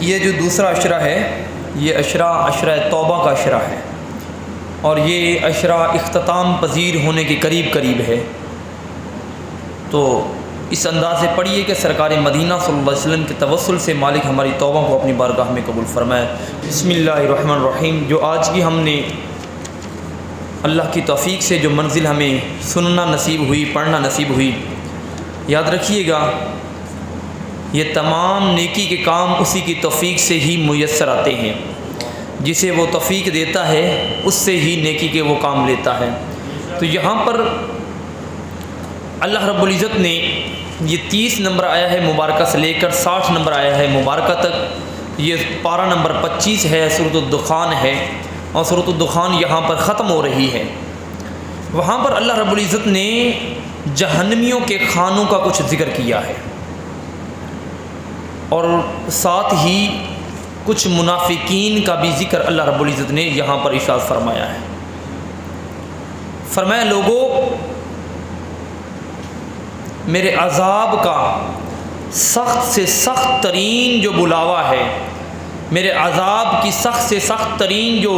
یہ جو دوسرا عشرہ ہے یہ عشرہ توبہ کا عشرہ ہے، اور یہ عشرہ اختتام پذیر ہونے کے قریب ہے۔ تو اس انداز سے پڑھیے کہ سرکار مدینہ صلی اللہ علیہ وسلم کے توسل سے مالک ہماری توبہ کو اپنی بارگاہ میں قبول فرمائے۔ بسم اللہ الرحمن الرحیم۔ جو آج کی ہم نے اللہ کی توفیق سے جو منزل ہمیں سننا نصیب ہوئی، پڑھنا نصیب ہوئی، یاد رکھیے گا یہ تمام نیکی کے کام اسی کی توفیق سے ہی میسر آتے ہیں۔ جسے وہ توفیق دیتا ہے اس سے ہی نیکی کے وہ کام لیتا ہے۔ تو یہاں پر اللہ رب العزت نے یہ 30 نمبر آیا ہے مبارکہ سے لے کر 60 نمبر آیا ہے مبارکہ تک، یہ پارہ نمبر 25 ہے، سورۃ الدخان ہے، اور سورۃ الدخان یہاں پر ختم ہو رہی ہے۔ وہاں پر اللہ رب العزت نے جہنمیوں کے خانوں کا کچھ ذکر کیا ہے، اور ساتھ ہی کچھ منافقین کا بھی ذکر اللہ رب العزت نے یہاں پر ارشاد فرمایا ہے۔ فرمایا لوگوں، میرے عذاب کا سخت سے سخت ترین جو بلاوا ہے، میرے عذاب کی سخت سے سخت ترین جو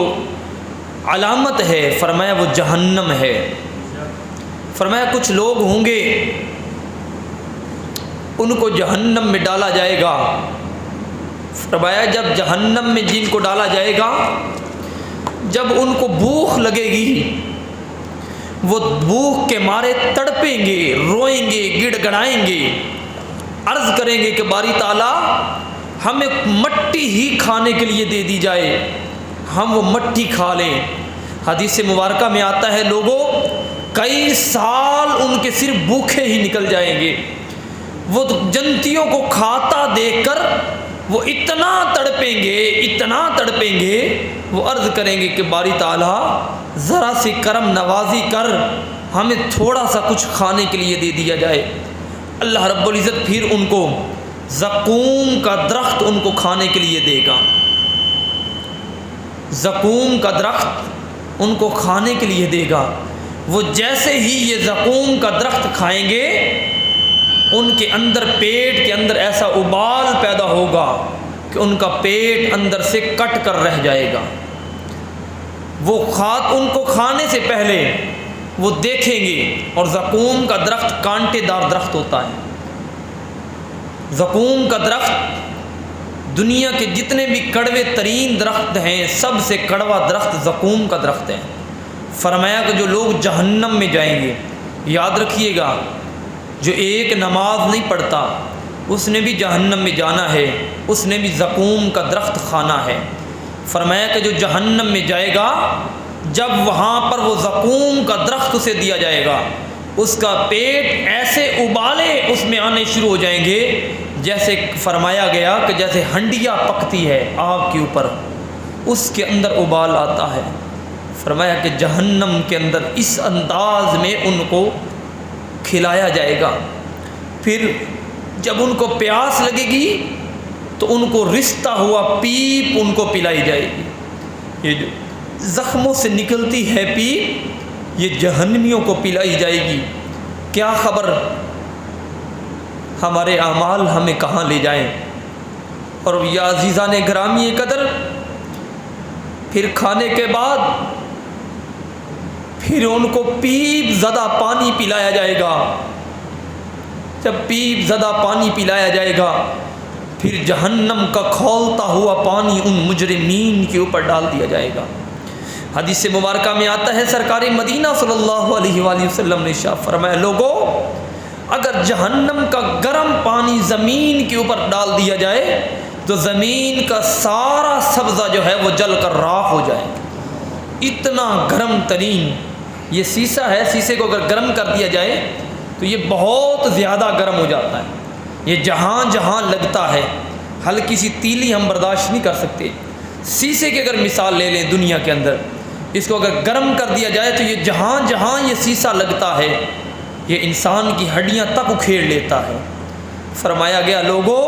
علامت ہے، فرمایا وہ جہنم ہے۔ فرمایا کچھ لوگ ہوں گے ان کو جہنم میں ڈالا جائے گا۔ فرمایا جب جہنم میں جن کو ڈالا جائے گا، جب ان کو بھوک لگے گی، وہ بھوک کے مارے تڑپیں گے، روئیں گے، گڑ گڑائیں گے، عرض کریں گے کہ باری تعالیٰ ہمیں مٹی ہی کھانے کے لیے دے دی جائے، ہم وہ مٹی کھا لیں۔ حدیث مبارکہ میں آتا ہے لوگوں کئی سال ان کے صرف بھوکے ہی نکل جائیں گے۔ وہ جنتیوں کو کھاتا دیکھ کر وہ اتنا تڑپیں گے، وہ عرض کریں گے کہ باری تعالیٰ ذرا سی کرم نوازی کر ہمیں تھوڑا سا کچھ کھانے کے لیے دے دیا جائے۔ اللہ رب العزت پھر ان کو زقوم کا درخت ان کو کھانے کے لیے دے گا۔ زقوم کا درخت ان کو کھانے کے لیے دے گا۔ وہ جیسے ہی یہ زقوم کا درخت کھائیں گے، ان کے اندر پیٹ کے اندر ایسا ابال پیدا ہوگا کہ ان کا پیٹ اندر سے کٹ کر رہ جائے گا۔ وہ ان کو کھانے سے پہلے وہ دیکھیں گے، اور زقوم کا درخت کانٹے دار درخت ہوتا ہے۔ زقوم کا درخت دنیا کے جتنے بھی کڑوے ترین درخت ہیں، سب سے کڑوا درخت زقوم کا درخت ہے۔ فرمایا کہ جو لوگ جہنم میں جائیں گے، یاد رکھیے گا جو ایک نماز نہیں پڑھتا اس نے بھی جہنم میں جانا ہے، اس نے بھی زقوم کا درخت کھانا ہے۔ فرمایا کہ جو جہنم میں جائے گا، جب وہاں پر وہ زقوم کا درخت اسے دیا جائے گا، اس کا پیٹ ایسے ابالے اس میں آنے شروع ہو جائیں گے، جیسے فرمایا گیا کہ جیسے ہنڈیا پکتی ہے آگ کے اوپر، اس کے اندر ابال آتا ہے۔ فرمایا کہ جہنم کے اندر اس انداز میں ان کو کھلایا جائے گا۔ پھر جب ان کو پیاس لگے گی تو ان کو رشتہ ہوا پیپ ان کو پلائی جائے گی۔ یہ جو زخموں سے نکلتی ہے پیپ، یہ جہنمیوں کو پلائی جائے گی۔ کیا خبر ہمارے اعمال ہمیں کہاں لے جائیں۔ اور یا عزیزان گرامی قدر، پھر کھانے کے بعد پھر ان کو پیپ زدہ پانی پلایا جائے گا۔ جب پیپ زدہ پانی پلایا جائے گا، پھر جہنم کا کھولتا ہوا پانی ان مجرمین کے اوپر ڈال دیا جائے گا۔ حدیث مبارکہ میں آتا ہے سرکار مدینہ صلی اللہ علیہ وآلہ وسلم نے ارشاد فرمایا لوگوں، اگر جہنم کا گرم پانی زمین کے اوپر ڈال دیا جائے تو زمین کا سارا سبزہ جو ہے وہ جل کر راکھ ہو جائے۔ اتنا گرم ترین یہ سیسہ ہے، سیسے کو اگر گرم کر دیا جائے تو یہ بہت زیادہ گرم ہو جاتا ہے۔ یہ جہاں جہاں لگتا ہے، ہلکی سی تیلی ہم برداشت نہیں کر سکتے۔ سیسے کی اگر مثال لے لیں دنیا کے اندر، اس کو اگر گرم کر دیا جائے تو یہ جہاں جہاں یہ سیسہ لگتا ہے، یہ انسان کی ہڈیاں تک اکھیڑ لیتا ہے۔ فرمایا گیا لوگوں،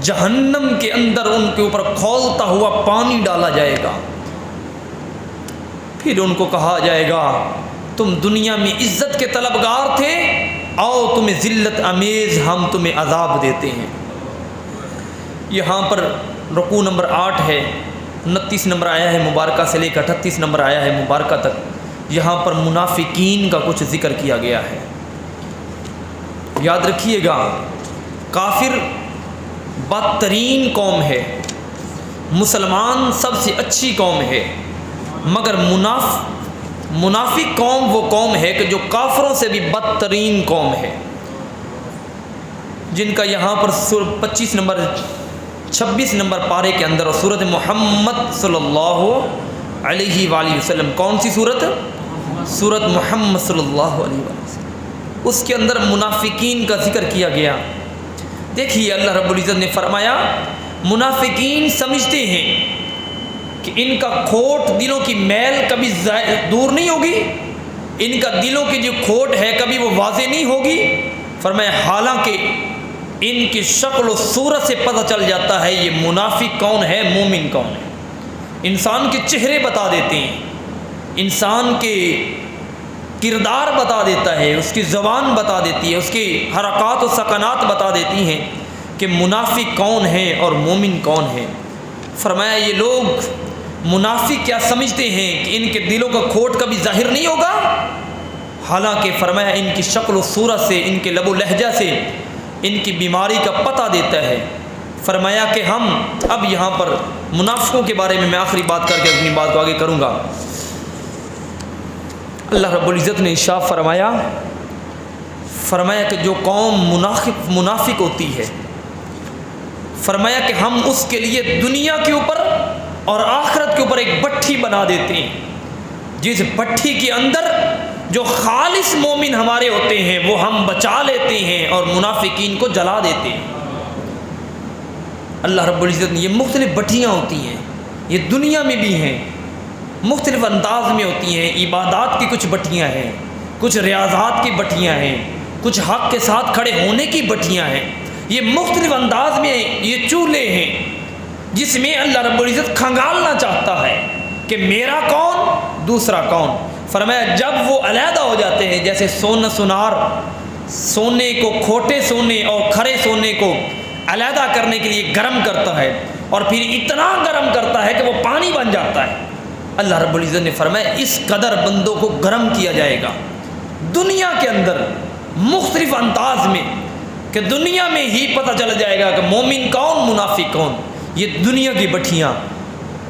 جہنم کے اندر ان کے اوپر کھولتا ہوا پانی ڈالا جائے گا۔ پھر ان کو کہا جائے گا تم دنیا میں عزت کے طلبگار تھے، آؤ تمہیں ذلت امیز ہم تمہیں عذاب دیتے ہیں۔ یہاں پر رکوع نمبر 8 ہے، 29 نمبر آیا ہے مبارکہ سے لے کر 38 نمبر آیا ہے مبارکہ تک، یہاں پر منافقین کا کچھ ذکر کیا گیا ہے۔ یاد رکھیے گا، کافر بدترین قوم ہے، مسلمان سب سے اچھی قوم ہے، مگر منافق قوم وہ قوم ہے کہ جو کافروں سے بھی بدترین قوم ہے، جن کا یہاں پر 25 نمبر 26 نمبر پارے کے اندر اور سورۃ محمد صلی اللہ علیہ وآلہ وسلم، کون سی سورت؟ سورۃ محمد صلی اللہ علیہ وآلہ وسلم، اس کے اندر منافقین کا ذکر کیا گیا۔ دیکھیے اللہ رب العزت نے فرمایا منافقین سمجھتے ہیں کہ ان کا کھوٹ، دلوں کی میل کبھی دور نہیں ہوگی، ان کا دلوں کی جو کھوٹ ہے کبھی وہ واضح نہیں ہوگی۔ فرمایا حالانکہ ان کی شکل و صورت سے پتہ چل جاتا ہے یہ منافق کون ہے، مومن کون ہے۔ انسان کے چہرے بتا دیتے ہیں، انسان کے کردار بتا دیتا ہے، اس کی زبان بتا دیتی ہے، اس کی حرکات و سکنات بتا دیتی ہیں کہ منافق کون ہے اور مومن کون ہے۔ فرمایا یہ لوگ منافق کیا سمجھتے ہیں کہ ان کے دلوں کا کھوٹ کبھی ظاہر نہیں ہوگا، حالانکہ فرمایا ان کی شکل و صورت سے، ان کے لب و لہجہ سے ان کی بیماری کا پتہ دیتا ہے۔ فرمایا کہ ہم اب یہاں پر منافقوں کے بارے میں آخری بات کر کے اپنی بات کو آگے کروں گا۔ اللہ رب العزت نے ارشاد فرمایا کہ جو قوم منافق ہوتی ہے، فرمایا کہ ہم اس کے لیے دنیا کے اوپر اور آخرت کے اوپر ایک بٹھی بنا دیتے ہیں، جس بٹھی کے اندر جو خالص مومن ہمارے ہوتے ہیں وہ ہم بچا لیتے ہیں اور منافقین کو جلا دیتے ہیں۔ اللہ رب العزت نے، یہ مختلف بٹھیاں ہوتی ہیں، یہ دنیا میں بھی ہیں، مختلف انداز میں ہوتی ہیں۔ عبادات کی کچھ بٹھیاں ہیں، کچھ ریاضات کی بٹھیاں ہیں، کچھ حق کے ساتھ کھڑے ہونے کی بٹھیاں ہیں، یہ مختلف انداز میں یہ چولہے ہیں جس میں اللہ رب العزت کھنگالنا چاہتا ہے کہ میرا کون دوسرا کون۔ فرمایا جب وہ علیحدہ ہو جاتے ہیں، جیسے سونار سونے کو، کھوٹے سونے اور کھرے سونے کو علیحدہ کرنے کے لیے گرم کرتا ہے اور پھر اتنا گرم کرتا ہے کہ وہ پانی بن جاتا ہے، اللہ رب العزت نے فرمایا اس قدر بندوں کو گرم کیا جائے گا دنیا کے اندر مختلف انداز میں کہ دنیا میں ہی پتہ چل جائے گا کہ مومن کون، منافق کون۔ یہ دنیا کی بٹھیاں،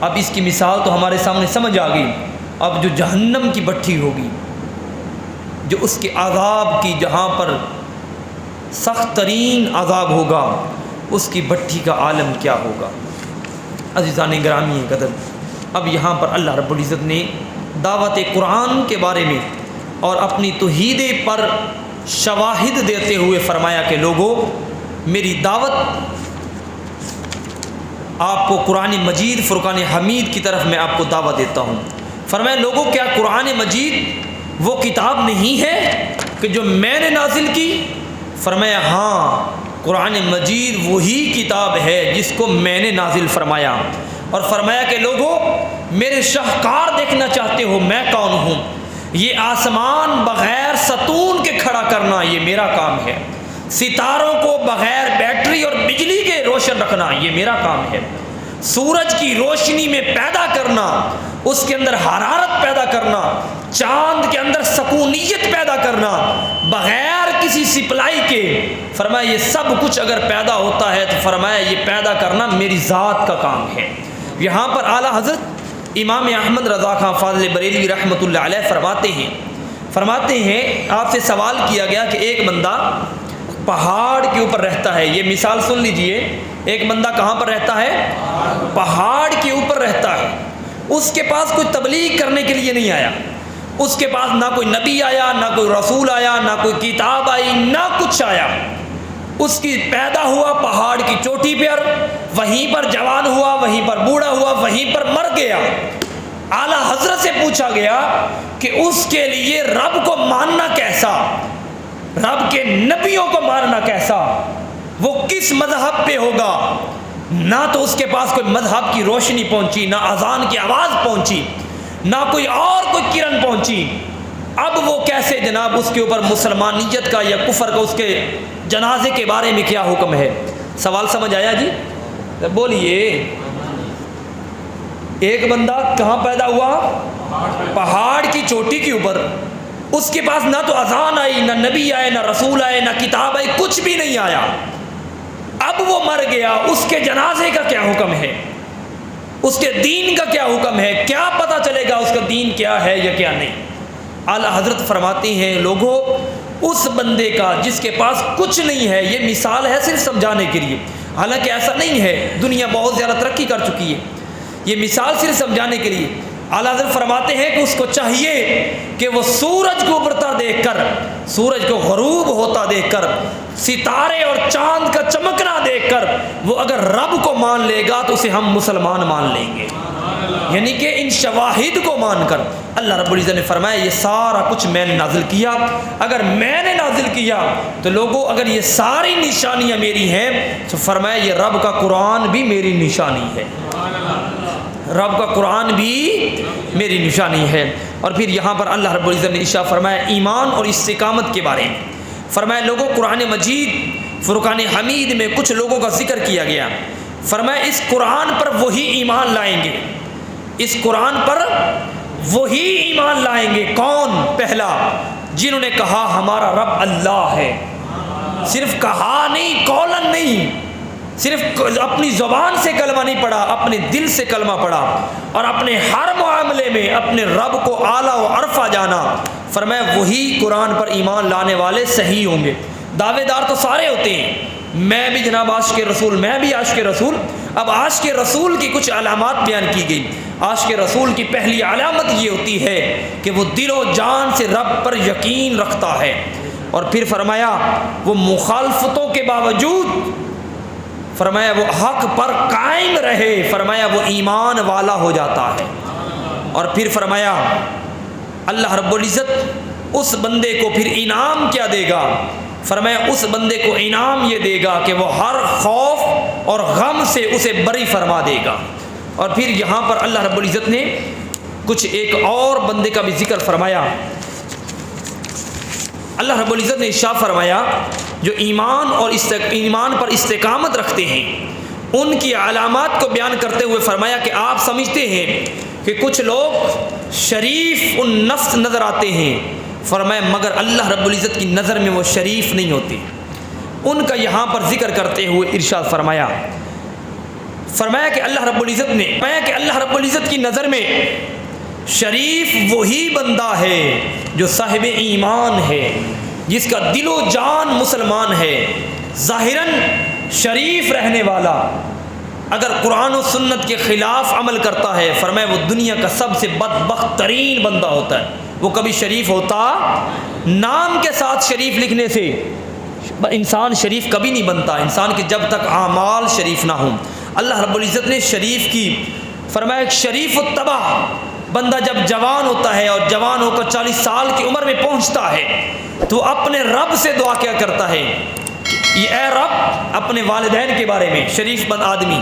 اب اس کی مثال تو ہمارے سامنے سمجھ آ گئی۔ اب جو جہنم کی بٹھی ہوگی، جو اس کے عذاب کی، جہاں پر سخت ترین عذاب ہوگا، اس کی بٹھی کا عالم کیا ہوگا۔ عزیزان گرامی قدر، اب یہاں پر اللہ رب العزت نے دعوت قرآن کے بارے میں اور اپنی توحید پر شواہد دیتے ہوئے فرمایا کہ لوگوں، میری دعوت آپ کو قرآن مجید فرقان حمید کی طرف میں آپ کو دعوت دیتا ہوں۔ فرمایا لوگوں، کیا قرآن مجید وہ کتاب نہیں ہے کہ جو میں نے نازل کی؟ فرمایا ہاں، قرآن مجید وہی کتاب ہے جس کو میں نے نازل فرمایا، اور فرمایا کہ لوگوں میرے شاہکار دیکھنا چاہتے ہو میں کون ہوں؟ یہ آسمان بغیر ستون کے کھڑا کرنا یہ میرا کام ہے، ستاروں کو بغیر بیٹری اور بجلی کے روشن رکھنا یہ میرا کام ہے، سورج کی روشنی میں پیدا کرنا، اس کے اندر حرارت پیدا کرنا، چاند کے اندر سکونیت پیدا کرنا بغیر کسی سپلائی کے۔ فرمایا یہ سب کچھ اگر پیدا ہوتا ہے تو فرمایا یہ پیدا کرنا میری ذات کا کام ہے۔ یہاں پر اعلیٰ حضرت امام احمد رضا خان فاضل بریلوی رحمۃ اللہ علیہ فرماتے ہیں آپ سے سوال کیا گیا کہ ایک بندہ پہاڑ کے اوپر رہتا ہے، یہ مثال سن لیجئے، ایک بندہ کہاں پر رہتا ہے؟ پہاڑ کے اوپر رہتا ہے، اس کے پاس کوئی تبلیغ کرنے کے لیے نہیں آیا، اس کے پاس نہ کوئی نبی آیا، نہ کوئی رسول آیا، نہ کوئی کتاب آئی، نہ کچھ آیا، اس کی پیدا ہوا پہاڑ کی چوٹی پر، وہیں پر جوان ہوا، وہیں پر بوڑھا ہوا، وہیں پر مر گیا۔ اعلیٰ حضرت سے پوچھا گیا کہ اس کے لیے رب کو ماننا کیسا، رب کے نبیوں کو ماننا کیسا، وہ کس مذہب پہ ہوگا؟ نہ تو اس کے پاس کوئی مذہب کی روشنی پہنچی، نہ اذان کی آواز پہنچی، نہ کوئی کرن پہنچی۔ اب وہ کیسے جناب اس کے اوپر مسلمانیت کا یا کفر کا، اس کے جنازے کے بارے میں کیا حکم ہے؟ سوال سمجھ آیا جی؟ بولیے، ایک بندہ کہاں پیدا ہوا؟ پہاڑ کی چوٹی کے اوپر، اس کے پاس نہ تو اذان آئی، نہ نبی آئے، نہ رسول آئے، نہ کتاب آئی، کچھ بھی نہیں آیا۔ اب وہ مر گیا، اس کے جنازے کا کیا حکم ہے؟ اس کے دین کا کیا حکم ہے؟ کیا پتہ چلے گا اس کا دین کیا ہے یا کیا نہیں؟ اعلیٰ حضرت فرماتے ہیں لوگوں، اس بندے کا جس کے پاس کچھ نہیں ہے، یہ مثال ہے صرف سمجھانے کے لیے، حالانکہ ایسا نہیں ہے، دنیا بہت زیادہ ترقی کر چکی ہے، یہ مثال صرف سمجھانے کے لیے۔ اعلیٰ حضرت فرماتے ہیں کہ اس کو چاہیے کہ وہ سورج کو ابھرتا دیکھ کر، سورج کو غروب ہوتا دیکھ کر، ستارے اور چاند کا چمکنا دیکھ کر وہ اگر رب کو مان لے گا تو اسے ہم مسلمان مان لیں گے، یعنی کہ ان شواہد کو مان کر۔ اللہ رب العزت نے فرمایا یہ سارا کچھ میں نے نازل کیا، اگر میں نے نازل کیا تو لوگوں اگر یہ ساری نشانیاں میری ہیں تو فرمایا یہ رب کا قرآن بھی میری نشانی ہے، رب کا قرآن بھی میری نشانی ہے۔ اور پھر یہاں پر اللہ رب العزت نے ارشاد فرمایا ایمان اور استقامت کے بارے میں، فرمایا لوگوں قرآن مجید فرقان حمید میں کچھ لوگوں کا ذکر کیا گیا، فرمایا اس قرآن پر وہی ایمان لائیں گے، اس قرآن پر وہی ایمان لائیں گے۔ کون؟ پہلا، جنہوں نے کہا ہمارا رب اللہ ہے، صرف کہا نہیں، قولن نہیں، صرف اپنی زبان سے کلمہ نہیں پڑھا، اپنے دل سے کلمہ پڑھا اور اپنے ہر معاملے میں اپنے رب کو اعلیٰ و عرفہ جانا، فرمایا وہی قرآن پر ایمان لانے والے صحیح ہوں گے۔ دعوے دار تو سارے ہوتے ہیں، میں بھی جناب عاشق رسول، میں بھی عاشق رسول۔ اب عاشق رسول کی کچھ علامات بیان کی گئی۔ عاشق رسول کی پہلی علامت یہ ہوتی ہے کہ وہ دل و جان سے رب پر یقین رکھتا ہے، اور پھر فرمایا وہ مخالفتوں کے باوجود فرمایا وہ حق پر قائم رہے، فرمایا وہ ایمان والا ہو جاتا ہے۔ اور پھر فرمایا اللہ رب العزت اس بندے کو پھر انعام کیا دے گا؟ فرمایا اس بندے کو انعام یہ دے گا کہ وہ ہر خوف اور غم سے اسے بری فرما دے گا۔ اور پھر یہاں پر اللہ رب العزت نے کچھ ایک اور بندے کا بھی ذکر فرمایا۔ اللہ رب العزت نے ارشاد فرمایا جو ایمان اور ایمان پر استقامت رکھتے ہیں ان کی علامات کو بیان کرتے ہوئے فرمایا کہ آپ سمجھتے ہیں کہ کچھ لوگ شریف النفس نظر آتے ہیں، فرمایا مگر اللہ رب العزت کی نظر میں وہ شریف نہیں ہوتے۔ ان کا یہاں پر ذکر کرتے ہوئے ارشاد فرمایا کہ اللہ رب العزت کی نظر میں شریف وہی بندہ ہے جو صاحب ایمان ہے، جس کا دل و جان مسلمان ہے، ظاہراً شریف رہنے والا اگر قرآن و سنت کے خلاف عمل کرتا ہے، فرمایا وہ دنیا کا سب سے بدبخت ترین بندہ ہوتا ہے، وہ کبھی شریف ہوتا۔ نام کے ساتھ شریف لکھنے سے انسان شریف کبھی نہیں بنتا، انسان کے جب تک اعمال شریف نہ ہوں۔ اللہ رب العزت نے شریف کی فرمایا شریف الطبع بندہ جب جوان ہوتا ہے اور جوان ہو کر 40 سال کی عمر میں پہنچتا ہے تو اپنے رب سے دعا کیا کرتا ہے، یہ اے رب، اپنے والدین کے بارے میں شریف بند آدمی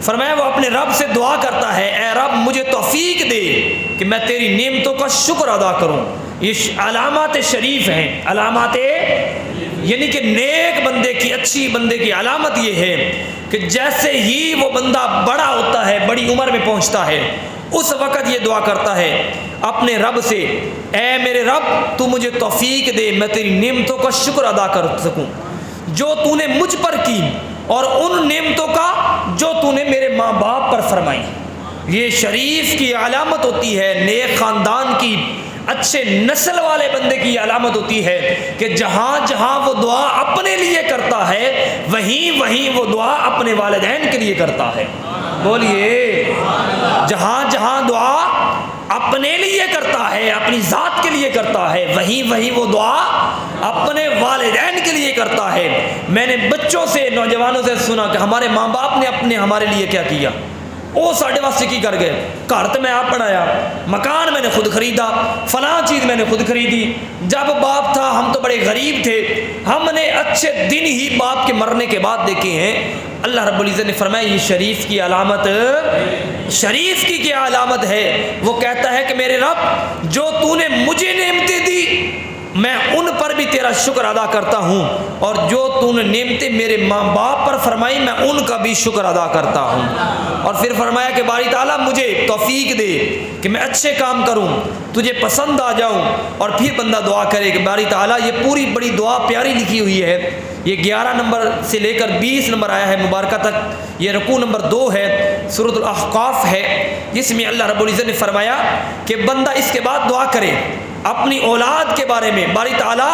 فرمایا وہ اپنے رب سے دعا کرتا ہے اے رب مجھے توفیق دے کہ میں تیری نعمتوں کا شکر ادا کروں۔ یہ علامات شریف ہیں، علامات یعنی کہ نیک بندے کی، اچھی بندے کی علامت یہ ہے کہ جیسے ہی وہ بندہ بڑا ہوتا ہے، بڑی عمر میں پہنچتا ہے، اس وقت یہ دعا کرتا ہے اپنے رب سے اے میرے رب تو مجھے توفیق دے میں تیری نعمتوں کا شکر ادا کر سکوں جو تو نے مجھ پر کی اور ان نعمتوں کا جو تو نے میرے ماں باپ پر فرمائی۔ یہ شریف کی علامت ہوتی ہے، نیک خاندان کی، اچھے نسل والے بندے کی علامت ہوتی ہے کہ جہاں جہاں وہ دعا اپنے لیے کرتا ہے وہیں وہیں وہ دعا اپنے والدین کے لیے کرتا ہے۔ بولیے، جہاں جہاں دعا اپنے لیے کرتا ہے، اپنی ذات کے لیے کرتا ہے، وہیں وہیں وہ دعا اپنے والدین کے لیے کرتا ہے۔ میں نے بچوں سے، نوجوانوں سے سنا کہ ہمارے ماں باپ نے ہمارے لیے کیا کیا، وہ ساڑھے واسطے کی کر گئے، گھر تو میں آپ بنایا، مکان میں نے خود خریدا، فلاں چیز میں نے خود خریدی، جب باپ تھا ہم تو بڑے غریب تھے، ہم نے اچھے دن ہی باپ کے مرنے کے بعد دیکھے ہیں۔ اللہ رب العزت نے فرمایا یہ شریف کی علامت، شریف کی کیا علامت ہے؟ وہ کہتا ہے کہ میرے رب جو تو نے مجھے نعمتیں دی میں ان پر بھی تیرا شکر ادا کرتا ہوں، اور جو تو نے نعمتیں میرے ماں باپ پر فرمائی میں ان کا بھی شکر ادا کرتا ہوں۔ اور پھر فرمایا کہ باری تعالیٰ مجھے توفیق دے کہ میں اچھے کام کروں، تجھے پسند آ جاؤں۔ اور پھر بندہ دعا کرے کہ باری تعالیٰ، یہ پوری بڑی دعا پیاری لکھی ہوئی ہے، یہ 11 نمبر سے لے کر 20 نمبر آیا ہے مبارکہ تک، یہ رکوع نمبر 2 ہے، سورۃ الاحقاف ہے، جس میں اللہ رب العزت نے فرمایا کہ بندہ اس کے بعد دعا کرے اپنی اولاد کے بارے میں، باری تعالیٰ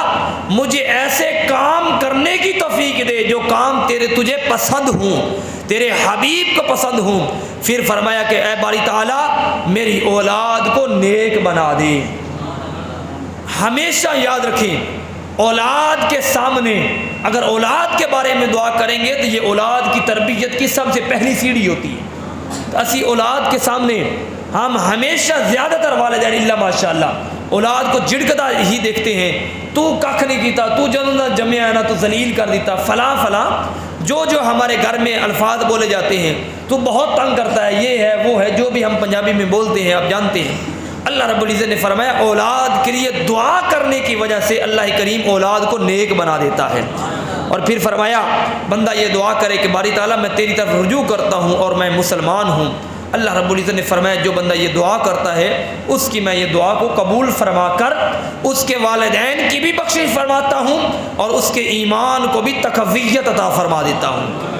مجھے ایسے کام کرنے کی توفیق دے جو کام تجھے پسند ہوں، تیرے حبیب کو پسند ہوں۔ پھر فرمایا کہ اے باری تعالیٰ میری اولاد کو نیک بنا دے۔ ہمیشہ یاد رکھیں، اولاد کے سامنے اگر اولاد کے بارے میں دعا کریں گے تو یہ اولاد کی تربیت کی سب سے پہلی سیڑھی ہوتی ہے۔ تو اسی اولاد کے سامنے ہم ہمیشہ زیادہ تر والدین اللہ ماشاء اللہ اولاد کو جھڑکتا ہی دیکھتے ہیں، تو ککھ نہیں کیتا، تو جنت جمعہ ہے نا، تو ذلیل کر دیتا، فلاں فلاں جو ہمارے گھر میں الفاظ بولے جاتے ہیں، تو بہت تنگ کرتا ہے، یہ ہے وہ ہے، جو بھی ہم پنجابی میں بولتے ہیں آپ جانتے ہیں۔ اللہ رب العزت نے فرمایا اولاد کے لیے دعا کرنے کی وجہ سے اللہ کریم اولاد کو نیک بنا دیتا ہے۔ اور پھر فرمایا بندہ یہ دعا کرے کہ باری تعالیٰ میں تیری طرف رجوع کرتا ہوں اور میں مسلمان ہوں۔ اللہ رب العزت نے فرمایا جو بندہ یہ دعا کرتا ہے اس کی میں یہ دعا کو قبول فرما کر اس کے والدین کی بھی بخشش فرماتا ہوں اور اس کے ایمان کو بھی تقویت عطا فرما دیتا ہوں۔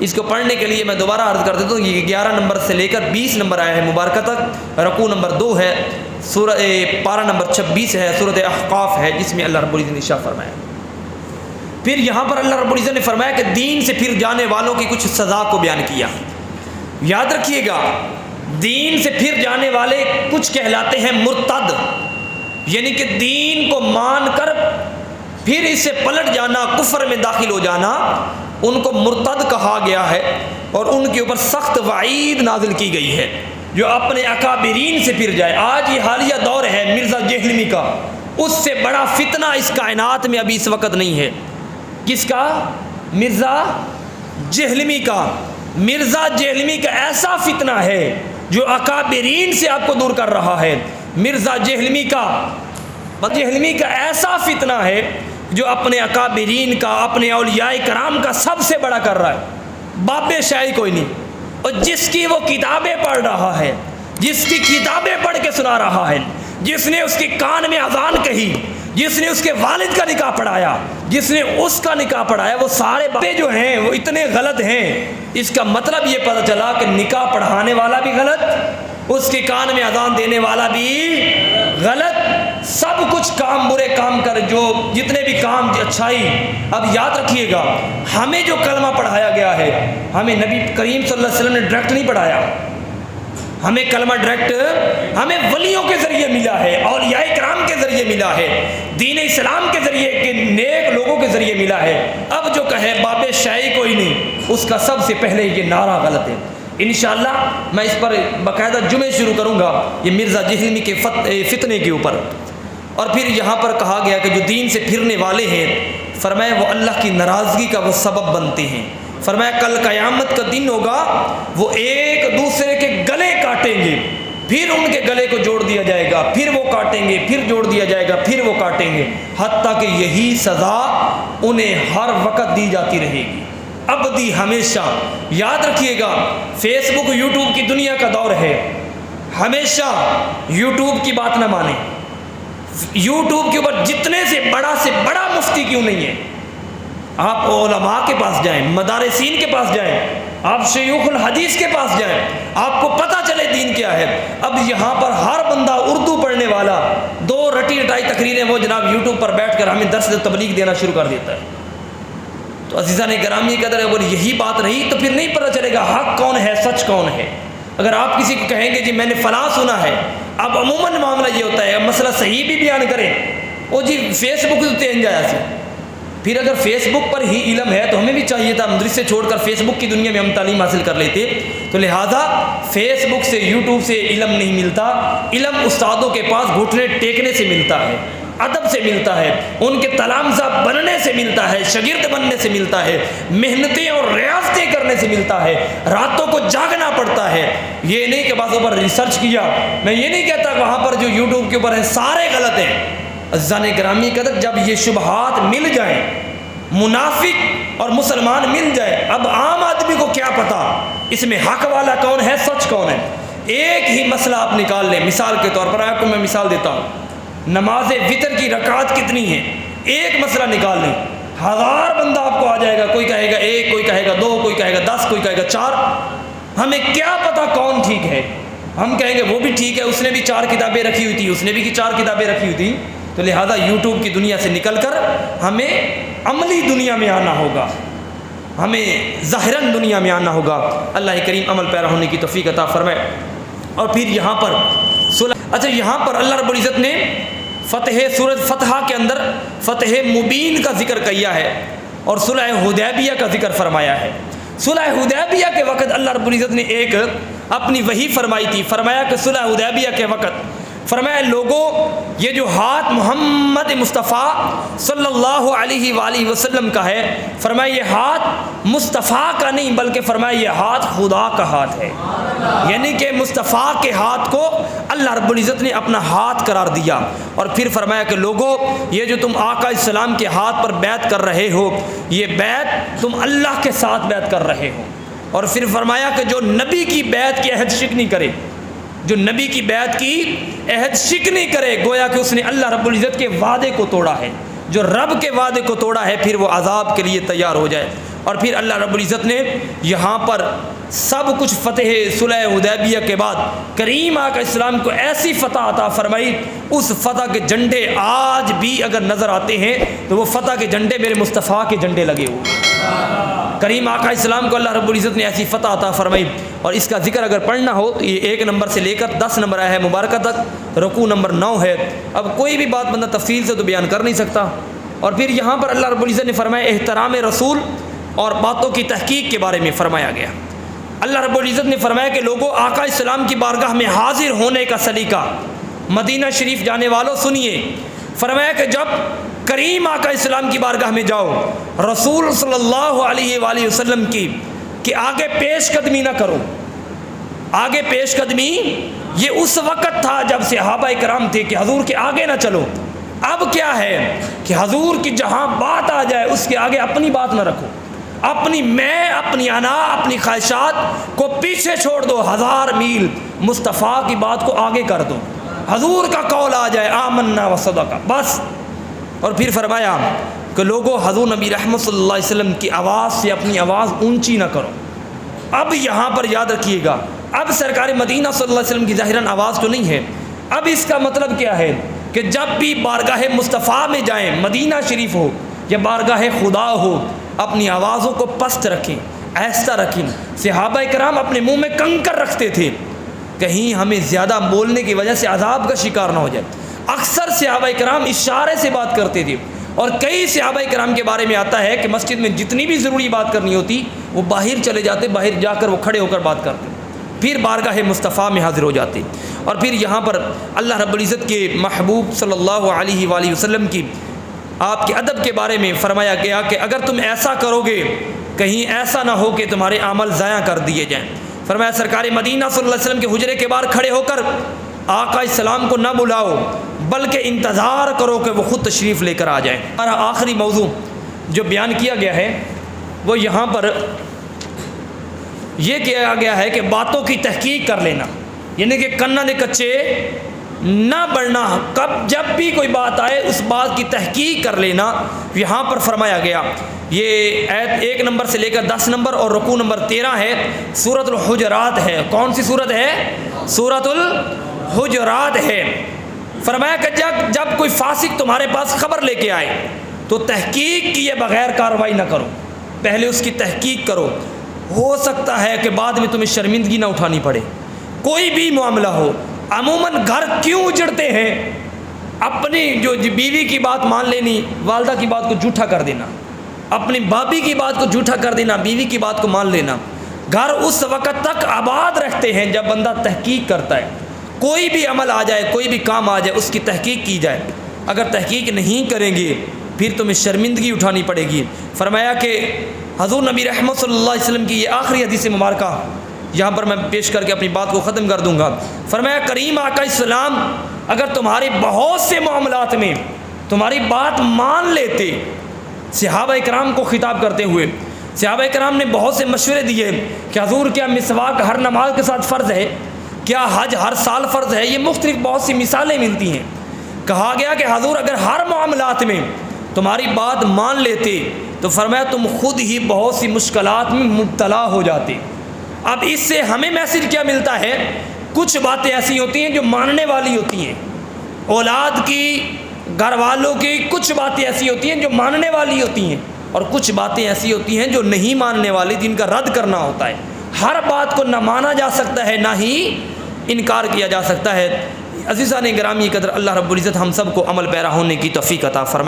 اس کو پڑھنے کے لیے میں دوبارہ عرض کر دیتا ہوں، یہ 11 نمبر سے لے کر 20 نمبر آیا ہے مبارکہ تک، رکوع نمبر 2 ہے، سورہ پارہ نمبر 26 ہے، سورۃ احقاف ہے، جس میں اللہ رب العزت نے ارشاد فرمایا۔ پھر یہاں پر اللہ رب العزت نے فرمایا کہ دین سے پھر جانے والوں کی کچھ سزا کو بیان کیا۔ یاد رکھیے گا، دین سے پھر جانے والے کچھ کہلاتے ہیں مرتد، یعنی کہ دین کو مان کر پھر اس سے پلٹ جانا، کفر میں داخل ہو جانا، ان کو مرتد کہا گیا ہے، اور ان کے اوپر سخت وعید نازل کی گئی ہے جو اپنے اکابرین سے پھر جائے۔ آج یہ حالیہ دور ہے مرزا جہلمی کا، اس سے بڑا فتنہ اس کائنات میں ابھی اس وقت نہیں ہے۔ کس کا؟ مرزا جہلمی کا۔ مرزا جہلمی کا ایسا فتنہ ہے جو اکابرین سے آپ کو دور کر رہا ہے۔ مرزا جہلمی کا ایسا فتنہ ہے جو اپنے اکابرین کا، اپنے اولیاء کرام کا سب سے بڑا کر رہا ہے، باب شاہی کوئی نہیں۔ اور جس کی وہ کتابیں پڑھ رہا ہے، جس کی کتابیں پڑھ کے سنا رہا ہے، جس نے اس کے کان میں اذان کہی، جس نے اس کے والد کا نکاح پڑھایا، جس نے اس کا نکاح پڑھایا، وہ سارے باتیں جو ہیں وہ اتنے غلط ہیں۔ اس کا مطلب یہ پتہ چلا کہ نکاح پڑھانے والا بھی غلط، اس کے کان میں اذان دینے والا بھی غلط، سب کچھ کام برے کام کر، جو جتنے بھی کام اچھائی۔ اب یاد رکھیے گا، ہمیں جو کلمہ پڑھایا گیا ہے، ہمیں نبی کریم صلی اللہ علیہ وسلم نے ڈائریکٹ نہیں پڑھایا، ہمیں کلمہ ڈائریکٹ ہمیں ولیوں کے ذریعے ملا ہے، اولیاء کرام کے ذریعے ملا ہے، دین اسلام کے ذریعے، کہ نیک لوگوں کے ذریعے ملا ہے۔ اب جو کہے باب شاہی کوئی نہیں، اس کا سب سے پہلے یہ نعرہ غلط ہے۔ انشاءاللہ میں اس پر باقاعدہ جمعے شروع کروں گا، یہ مرزا جہلمی کے فتنے کے اوپر۔ اور پھر یہاں پر کہا گیا کہ جو دین سے پھرنے والے ہیں، فرمایا وہ اللہ کی ناراضگی کا وہ سبب بنتے ہیں۔ فرمایا کل قیامت کا دن ہوگا، وہ ایک دوسرے کے گلے کاٹیں گے، پھر ان کے گلے کو جوڑ دیا جائے گا، پھر وہ کاٹیں گے، پھر جوڑ دیا جائے گا، پھر وہ کاٹیں گے، حتیٰ کہ یہی سزا انہیں ہر وقت دی جاتی رہے گی، ابدی ہمیشہ۔ یاد رکھیے گا، فیس بک یوٹیوب کی دنیا کا دور ہے، ہمیشہ یوٹیوب کی بات نہ مانیں۔ یوٹیوب کے اوپر جتنے سے بڑا مفتی کیوں نہیں ہے، آپ علماء کے پاس جائیں، مدارسین کے پاس جائیں، آپ شیوخ الحدیث کے پاس جائیں، آپ کو پتہ چلے دین کیا ہے۔ اب یہاں پر ہر بندہ اردو پڑھنے والا 2 رٹی رٹائی تقریریں وہ جناب یوٹیوب پر بیٹھ کر ہمیں درس تبلیغ دینا شروع کر دیتا ہے۔ تو عزیزان گرامی قدر، اگر یہی بات رہی تو پھر نہیں پتہ چلے گا حق کون ہے، سچ کون ہے۔ اگر آپ کسی کو کہیں گے جی میں نے فلاں سنا ہے، اب عموماً معاملہ یہ ہوتا ہے، اب مسئلہ صحیح بھی بیان کریں، وہ جی فیس بک سے انجایا سے۔ پھر اگر فیس بک پر ہی علم ہے تو ہمیں بھی چاہیے تھا مدرسے چھوڑ کر فیس بک کی دنیا میں ہم تعلیم حاصل کر لیتے۔ تو لہٰذا فیس بک سے، یوٹیوب سے علم نہیں ملتا، علم استادوں کے پاس گھٹنے ٹیکنے سے ملتا ہے، ادب سے ملتا ہے، ان کے تلامذہ بننے سے ملتا ہے، شاگرد بننے سے ملتا ہے، محنتیں اور ریاضتیں کرنے سے ملتا ہے، راتوں کو جاگنا پڑتا ہے۔ یہ نہیں کہ باتوں پر ریسرچ کیا، میں یہ نہیں کہتا وہاں پر جو یوٹیوب کے اوپر ہیں سارے غلط ہیں، عزیزان گرامی قدر، جب یہ شبہات مل جائیں، منافق اور مسلمان مل جائے، اب عام آدمی کو کیا پتا اس میں حق والا کون ہے، سچ کون ہے؟ ایک ہی مسئلہ آپ نکال لیں، مثال کے طور پر آپ کو میں مثال دیتا ہوں، نماز وتر کی رکعت کتنی ہے، ایک مسئلہ نکال لیں، 1000 بندہ آپ کو آ جائے گا، کوئی کہے گا 1، کوئی کہے گا 2، کوئی کہے گا 10، کوئی کہے گا 4، ہمیں کیا پتا کون ٹھیک ہے؟ ہم کہیں گے وہ بھی ٹھیک ہے، اس نے بھی 4 کتابیں رکھی ہوئی تھی، اس نے بھی 4 کتابیں رکھی ہوئی تھی، تو لہذا یوٹیوب کی دنیا سے نکل کر ہمیں عملی دنیا میں آنا ہوگا، ہمیں ظاہراً دنیا میں آنا ہوگا۔ اللہ کریم عمل پیرا ہونے کی توفیق عطا فرمائے۔ اور پھر یہاں پر اچھا، یہاں پر اللہ رب العزت نے سورۃ فتح کے اندر فتح مبین کا ذکر کیا ہے اور صلح حدیبیہ کا ذکر فرمایا ہے۔ صلح حدیبیہ کے وقت اللہ رب العزت نے ایک اپنی وحی فرمائی تھی، فرمایا کہ صلح حدیبیہ کے وقت فرمایا لوگوں، یہ جو ہاتھ محمد مصطفیٰ صلی اللہ علیہ وآلہ وسلم کا ہے، فرمایا یہ ہاتھ مصطفیٰ کا نہیں بلکہ فرمایا یہ ہاتھ خدا کا ہاتھ ہے، یعنی کہ مصطفیٰ کے ہاتھ کو اللہ رب العزت نے اپنا ہاتھ قرار دیا۔ اور پھر فرمایا کہ لوگوں، یہ جو تم آقا السلام کے ہاتھ پر بیعت کر رہے ہو، یہ بیعت تم اللہ کے ساتھ بیعت کر رہے ہو۔ اور پھر فرمایا کہ جو نبی کی بیعت کی عہد شکنی کرے، جو نبی کی بیعت کی عہد شکنی کرے، گویا کہ اس نے اللہ رب العزت کے وعدے کو توڑا ہے، جو رب کے وعدے کو توڑا ہے پھر وہ عذاب کے لیے تیار ہو جائے۔ اور پھر اللہ رب العزت نے یہاں پر سب کچھ فتح صلح حدیبیہ کے بعد کریم آقا اسلام کو ایسی فتح عطا فرمائی، اس فتح کے جھنڈے آج بھی اگر نظر آتے ہیں تو وہ فتح کے جھنڈے میرے مصطفیٰ کے جھنڈے لگے ہوئے۔ کریم آقا اسلام کو اللہ رب العزت نے ایسی فتح عطا فرمائی، اور اس کا ذکر اگر پڑھنا ہو تو یہ 1 نمبر سے لے کر 10 نمبر ہے مبارکہ تک، رکوع نمبر 9 ہے۔ اب کوئی بھی بات بندہ تفصیل سے تو بیان کر نہیں سکتا۔ اور پھر یہاں پر اللہ رب العزت نے فرمایا احترام رسول اور باتوں کی تحقیق کے بارے میں فرمایا گیا۔ اللہ رب العزت نے فرمایا کہ لوگوں، آقا اسلام کی بارگاہ میں حاضر ہونے کا سلیقہ، مدینہ شریف جانے والوں سنیے، فرمایا کہ جب کریم آقا اسلام کی بارگاہ میں جاؤ، رسول صلی اللہ علیہ وآلہ وسلم کی کہ آگے پیش قدمی نہ کرو۔ آگے پیش قدمی یہ اس وقت تھا جب صحابہ کرام تھے کہ حضور کے آگے نہ چلو۔ اب کیا ہے کہ حضور کی جہاں بات آ جائے اس کے آگے اپنی بات نہ رکھو، اپنی میں، اپنی انا، اپنی خواہشات کو پیچھے چھوڑ دو، 1000 میل مصطفیٰ کی بات کو آگے کر دو۔ حضور کا قول آ جائے آمنا وصدقا، بس۔ اور پھر فرمایا کہ لوگوں، حضور نبی رحمت صلی اللہ علیہ وسلم کی آواز سے اپنی آواز اونچی نہ کرو۔ اب یہاں پر یاد رکھیے گا، اب سرکار مدینہ صلی اللہ علیہ وسلم کی ظاہراً آواز تو نہیں ہے، اب اس کا مطلب کیا ہے کہ جب بھی بارگاہ مصطفیٰ میں جائیں، مدینہ شریف ہو یا بارگاہ خدا ہو، اپنی آوازوں کو پست رکھیں، آہستہ رکھیں۔ صحابہ کرام اپنے منہ میں کنکر رکھتے تھے، کہیں ہمیں زیادہ بولنے کی وجہ سے عذاب کا شکار نہ ہو جائے۔ اکثر صحابہ کرام اشارے سے بات کرتے تھے، اور کئی صحابہ کرام کے بارے میں آتا ہے کہ مسجد میں جتنی بھی ضروری بات کرنی ہوتی وہ باہر چلے جاتے، باہر جا کر وہ کھڑے ہو کر بات کرتے، پھر بارگاہ مصطفیٰ میں حاضر ہو جاتے۔ اور پھر یہاں پر اللہ رب العزت کے محبوب صلی اللہ علیہ وآلہ وسلم کی آپ کے ادب کے بارے میں فرمایا گیا کہ اگر تم ایسا کرو گے کہیں ایسا نہ ہو کہ تمہارے عمل ضائع کر دیے جائیں۔ فرمایا سرکار مدینہ صلی اللہ علیہ وسلم کے حجرے کے باہر کھڑے ہو کر آقا السلام کو نہ بلاؤ، بلکہ انتظار کرو کہ وہ خود تشریف لے کر آ جائیں۔ ہمارا آخری موضوع جو بیان کیا گیا ہے وہ یہاں پر یہ کیا گیا ہے کہ باتوں کی تحقیق کر لینا، یعنی کہ کنا دے کچے نہ بڑھنا، جب بھی کوئی بات آئے اس بات کی تحقیق کر لینا۔ یہاں پر فرمایا گیا، یہ آیت 1 نمبر سے لے کر 10 نمبر اور رکوع نمبر 13 ہے، سورۃ الحجرات ہے۔ کون سی سورت ہے؟ سورۃ الحجرات ہے۔ فرمایا کہ جب کوئی فاسق تمہارے پاس خبر لے کے آئے تو تحقیق کیے بغیر کارروائی نہ کرو، پہلے اس کی تحقیق کرو، ہو سکتا ہے کہ بعد میں تمہیں شرمندگی نہ اٹھانی پڑے۔ کوئی بھی معاملہ ہو، عموماً گھر کیوں اجڑتے ہیں؟ اپنی جو بیوی کی بات مان لینی، والدہ کی بات کو جھوٹا کر دینا، اپنی بابی کی بات کو جھوٹا کر دینا، بیوی کی بات کو مان لینا۔ گھر اس وقت تک آباد رکھتے ہیں جب بندہ تحقیق کرتا ہے۔ کوئی بھی عمل آ جائے، کوئی بھی کام آ جائے، اس کی تحقیق کی جائے۔ اگر تحقیق نہیں کریں گے پھر تمہیں شرمندگی اٹھانی پڑے گی۔ فرمایا کہ حضور نبی رحمت صلی اللہ علیہ وسلم کی یہ آخری حدیث مبارکہ یہاں پر میں پیش کر کے اپنی بات کو ختم کر دوں گا۔ فرمایا کریم آقا السلام اگر تمہارے بہت سے معاملات میں تمہاری بات مان لیتے. صحابہ کرام کو خطاب کرتے ہوئے صحابہ کرام نے بہت سے مشورے دیے کہ حضور کیا مسواک ہر نماز کے ساتھ فرض ہے؟ کیا حج ہر سال فرض ہے؟ یہ مختلف بہت سی مثالیں ملتی ہیں. کہا گیا کہ حضور اگر ہر معاملات میں تمہاری بات مان لیتے تو فرمایا تم خود ہی بہت سی مشکلات میں مبتلا ہو جاتے. اب اس سے ہمیں میسج کیا ملتا ہے؟ کچھ باتیں ایسی ہوتی ہیں جو ماننے والی ہوتی ہیں، اولاد کی، گھر والوں کی کچھ باتیں ایسی ہوتی ہیں جو ماننے والی ہوتی ہیں، اور کچھ باتیں ایسی ہوتی ہیں جو نہیں ماننے والی، جن کا رد کرنا ہوتا ہے. ہر بات کو نہ مانا جا سکتا ہے نہ ہی انکار کیا جا سکتا ہے. عزیزان گرامی قدر، اللہ رب العزت ہم سب کو عمل پیرا ہونے کی توفیق عطا فرمائے.